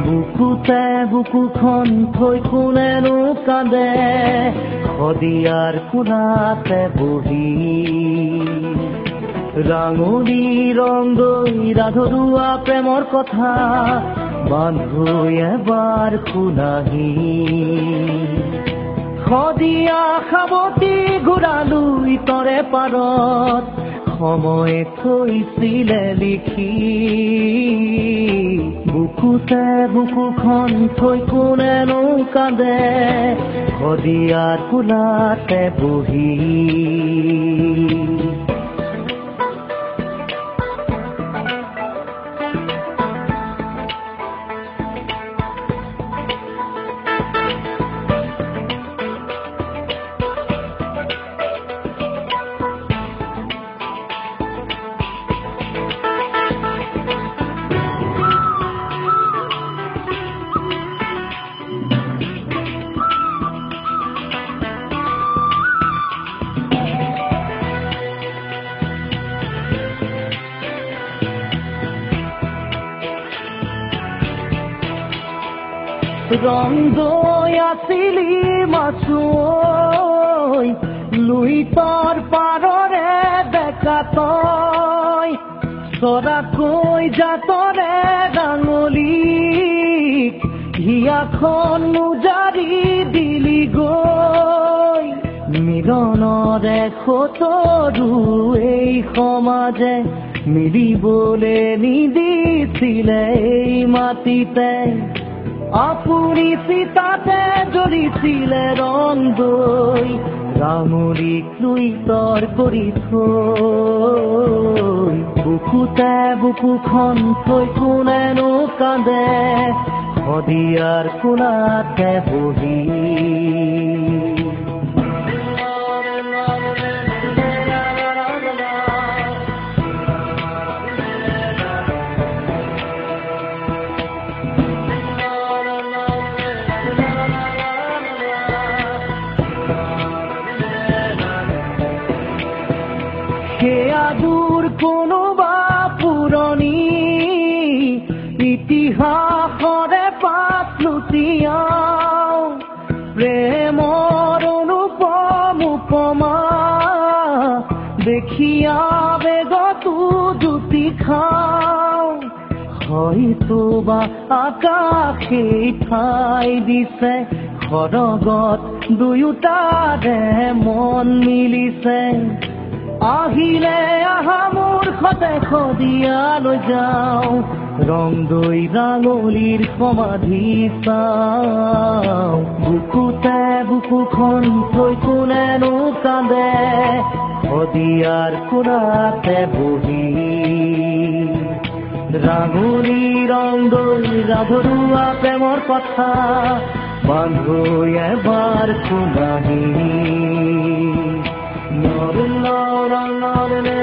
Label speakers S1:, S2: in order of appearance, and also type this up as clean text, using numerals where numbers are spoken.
S1: বুকুতে বুকুখন থৈ কোনেনো কান্দে শদিয়াৰ কোণাতে বহি ৰাঙলী ৰং দৈ ৰাধৰুৱা প্ৰেমৰ কথা বান্ধু এবাৰ শুনাহি শদিয়া সাৱটি ঘূৰালৈ তৰে পাৰত সময় থৈছিলে লিখি বুকুতে বুকুখন থৈ কোনেনো কান্দে শদিয়াৰ কোণাতে বহি ৰং দৈ আছিলি মাছুৱৈ লুইতৰ পাৰৰে ডেকা তই চৰাকৈ জাতৰে ডাঙলীক হিয়াখন মুজাৰি দিলি গৈ মিলনৰে সতৰু এই সমাজে মিলিবলে নিদিছিলে এই মাটিতে আপুনি চিতাতে জ্বলিছিলে ৰং দৈ ৰাঙলীক লুইতৰ কৰি থৈ বুকুতে বুকুখন থৈ কোনেনো কান্দে শদিয়াৰ কোণাতে বহি সেয়াবোৰ কোনোবা পুৰণি ইতিহাসৰে পাত লুটিয়াও প্ৰেমৰ অনুপম উপমা দেখিয়া বেগতো জুতি খাও হয়তো বা আকাশেই ঠাই দিছে সৰগত দুয়োটাৰে মন মিলিছে আহিলে আহা মোৰ খতে শদিয়ালৈ যাওঁ ৰং দৈ ৰাঙলীৰ সমাধি চাওঁ বুকুতে বুকুখন থৈ কোনেনো কান্দে শদিয়াৰ কোণাতে বহি ৰাঙলী ৰং দৈ ৰাধৰুৱা প্ৰেমৰ কথা বান্ধু এবাৰ শুনাহি No, no, no, no, no, no.